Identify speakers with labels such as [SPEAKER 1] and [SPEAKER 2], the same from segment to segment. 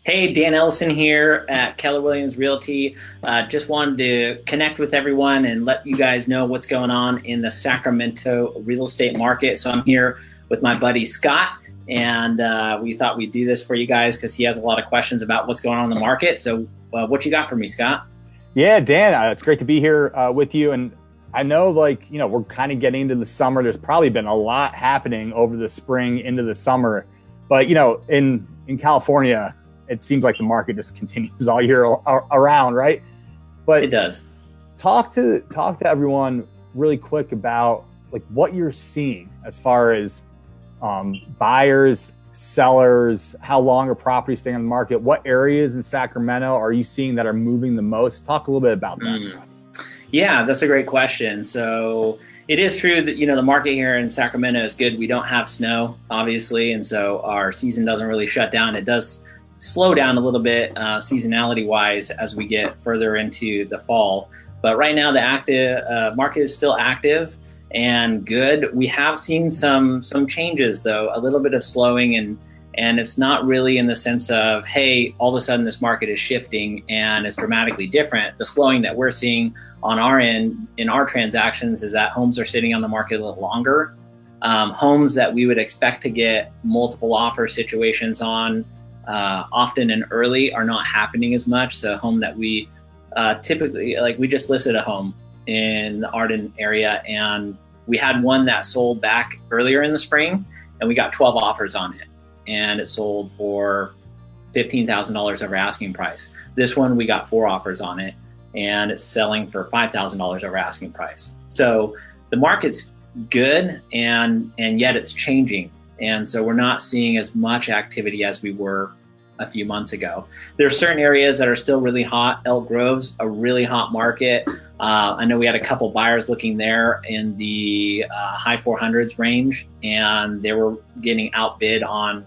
[SPEAKER 1] Hey, Dan Ellison here at Keller Williams Realty. Just wanted to connect with everyone and let you guys know what's going on in the Sacramento real estate market. So I'm here with my buddy Scott, and we thought we'd do this for you guys because he has a lot of questions about what's going on in the market. So what you got for me, Scott?
[SPEAKER 2] Yeah, Dan, it's great to be here with you. And I know, we're kind of getting into the summer. There's probably been a lot happening over the spring into the summer. But, in California, it seems like the market just continues all year around, right? But
[SPEAKER 1] it does.
[SPEAKER 2] Talk to everyone really quick about what you're seeing as far as buyers, sellers, how long are properties staying on the market? What areas in Sacramento are you seeing that are moving the most? Talk a little bit about that.
[SPEAKER 1] Yeah, that's a great question. So it is true that, the market here in Sacramento is good. We don't have snow, obviously, and so our season doesn't really shut down. It does slow down a little bit seasonality wise as we get further into the fall. But right now the active market is still active and good. We have seen some changes though, a little bit of slowing, and it's not really in the sense of, hey, all of a sudden this market is shifting and it's dramatically different. The slowing that we're seeing on our end in our transactions is that homes are sitting on the market a little longer. Homes that we would expect to get multiple offer situations on often and early are not happening as much. So a home that we typically, we just listed a home in the Arden area, and we had one that sold back earlier in the spring, and we got 12 offers on it, and it sold for $15,000 over asking price. This one, we got 4 offers on it, and it's selling for $5,000 over asking price. So the market's good, and yet it's changing. And so we're not seeing as much activity as we were a few months ago. There are certain areas that are still really hot. Elk Grove's a really hot market. I know we had a couple buyers looking there in the high 400s range, and they were getting outbid on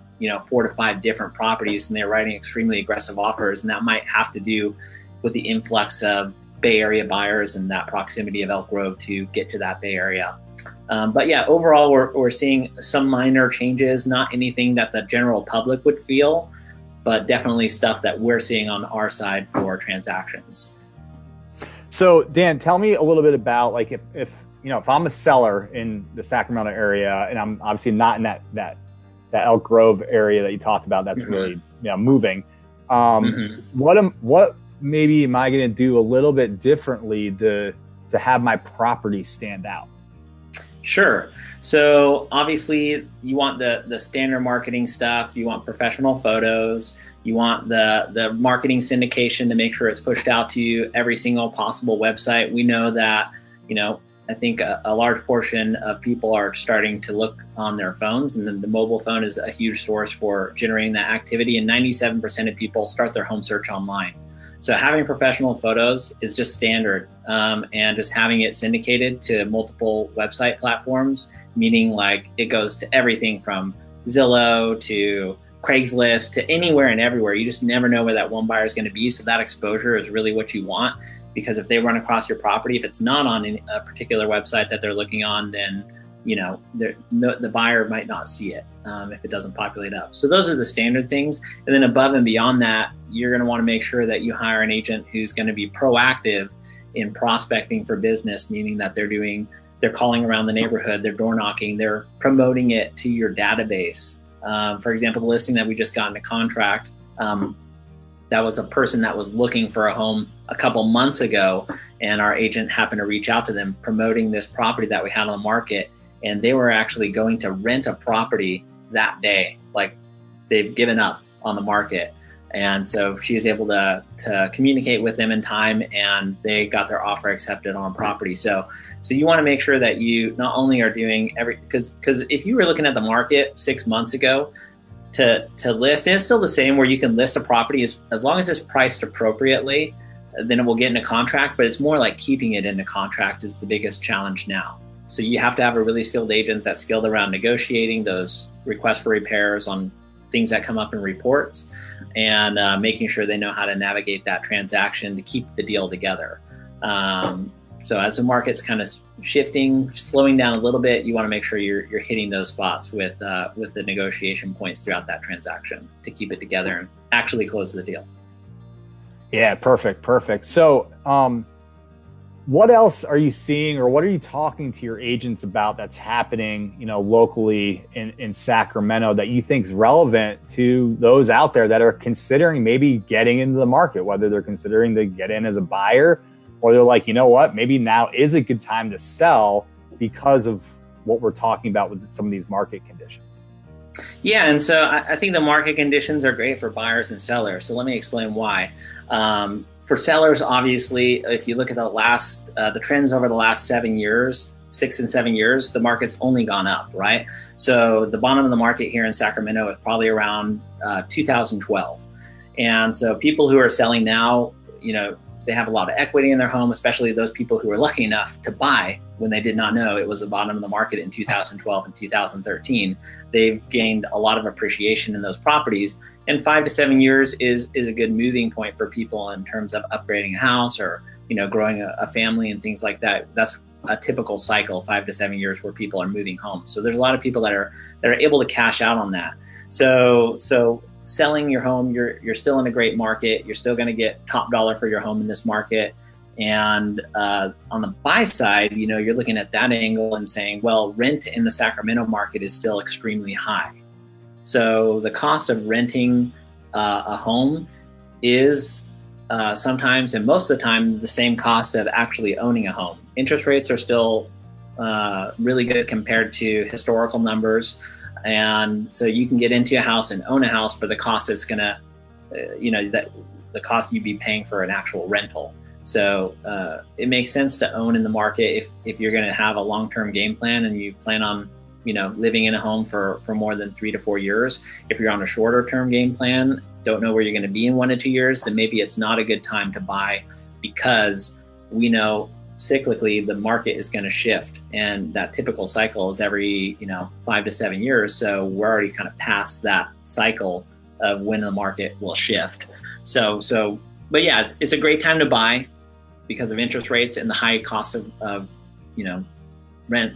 [SPEAKER 1] 4 to 5 different properties, and they're writing extremely aggressive offers. And that might have to do with the influx of Bay Area buyers and that proximity of Elk Grove to get to that Bay Area. But yeah, overall, we're seeing some minor changes, not anything that the general public would feel, but definitely stuff that we're seeing on our side for transactions.
[SPEAKER 2] So Dan, tell me a little bit about if I'm a seller in the Sacramento area, and I'm obviously not in that Elk Grove area that you talked about, that's really moving. What maybe am I going to do a little bit differently to have my property stand out?
[SPEAKER 1] Sure. So obviously you want the standard marketing stuff. You want professional photos. You want the marketing syndication to make sure it's pushed out to you every single possible website. We know that, I think a large portion of people are starting to look on their phones, and then the mobile phone is a huge source for generating that activity. And 97% of people start their home search online. So having professional photos is just standard, and just having it syndicated to multiple website platforms, meaning it goes to everything from Zillow to Craigslist to anywhere and everywhere. You just never know where that one buyer is going to be. So that exposure is really what you want, because if they run across your property, if it's not on a particular website that they're looking on, then the buyer might not see it if it doesn't populate up. So those are the standard things. And then above and beyond that, you're going to want to make sure that you hire an agent who's going to be proactive in prospecting for business, meaning that they're calling around the neighborhood, they're door knocking, they're promoting it to your database. For example, the listing that we just got into contract, that was a person that was looking for a home a couple months ago, and our agent happened to reach out to them promoting this property that we had on the market. And they were actually going to rent a property that day. They've given up on the market. And so she was able to communicate with them in time, and they got their offer accepted on property. So you want to make sure that you not only are doing because if you were looking at the market 6 months ago to list, and it's still the same where you can list a property as long as it's priced appropriately, then it will get into contract. But it's more like keeping it into contract is the biggest challenge now. So you have to have a really skilled agent that's skilled around negotiating those requests for repairs on things that come up in reports, and making sure they know how to navigate that transaction to keep the deal together. So as the market's kind of shifting, slowing down a little bit, you want to make sure you're hitting those spots with the negotiation points throughout that transaction to keep it together actually close the deal.
[SPEAKER 2] Yeah, perfect. So, what else are you seeing, or what are you talking to your agents about that's happening, locally in Sacramento that you think is relevant to those out there that are considering maybe getting into the market, whether they're considering to get in as a buyer, or they're like, you know what, maybe now is a good time to sell because of what we're talking about with some of these market conditions?
[SPEAKER 1] Yeah, and so I think the market conditions are great for buyers and sellers. So let me explain why. For sellers, obviously, if you look at the trends over the last 6 and 7 years, the market's only gone up, right? So the bottom of the market here in Sacramento is probably around 2012. And so people who are selling now, they have a lot of equity in their home, especially those people who were lucky enough to buy when they did not know it was the bottom of the market in 2012 and 2013. They've gained a lot of appreciation in those properties. And 5 to 7 years is a good moving point for people in terms of upgrading a house or, growing a family and things like that. That's a typical cycle, 5 to 7 years, where people are moving homes. So there's a lot of people that are able to cash out on that. So selling your home, you're still in a great market. You're still going to get top dollar for your home in this market. And on the buy side, you're looking at that angle and saying, well, rent in the Sacramento market is still extremely high. So the cost of renting a home is sometimes, and most of the time, the same cost of actually owning a home. Interest rates are still really good compared to historical numbers. And so you can get into a house and own a house for the cost it's gonna, the cost you'd be paying for an actual rental. So it makes sense to own in the market if you're gonna have a long-term game plan and you plan on, living in a home for more than 3 to 4 years. If you're on a shorter term game plan, don't know where you're gonna be in 1 to 2 years, then maybe it's not a good time to buy, because we know cyclically the market is going to shift, and that typical cycle is every 5 to 7 years. So we're already kind of past that cycle of when the market will shift. But yeah, it's a great time to buy because of interest rates and the high cost of rent,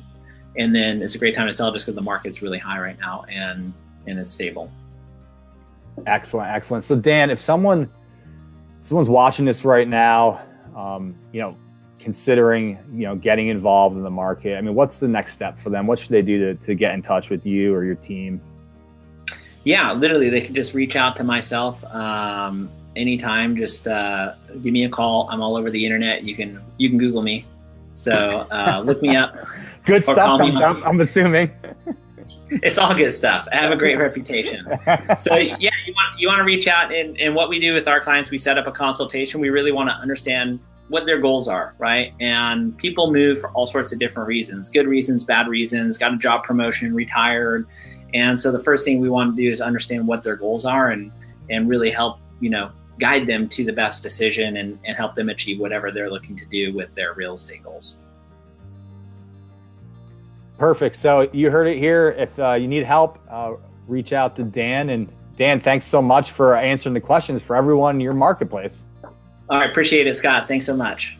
[SPEAKER 1] and then it's a great time to sell just because the market's really high right now and is stable.
[SPEAKER 2] Excellent. So Dan, if someone's watching this right now, considering, getting involved in the market, what's the next step for them? What should they do to get in touch with you or your team?
[SPEAKER 1] Yeah, literally, they can just reach out to myself anytime. Just give me a call. I'm all over the internet. You can Google me. So look me up.
[SPEAKER 2] Good stuff. I'm assuming.
[SPEAKER 1] It's all good stuff. I have a great reputation. So yeah, you want to reach out, and what we do with our clients, we set up a consultation. We really want to understand what their goals are, right? And people move for all sorts of different reasons, good reasons, bad reasons, got a job promotion, retired. And so the first thing we want to do is understand what their goals are and really help, guide them to the best decision and help them achieve whatever they're looking to do with their real estate goals.
[SPEAKER 2] Perfect. So you heard it here. If you need help, reach out to Dan. And Dan, thanks so much for answering the questions for everyone in your marketplace.
[SPEAKER 1] All right. Appreciate it, Scott. Thanks so much.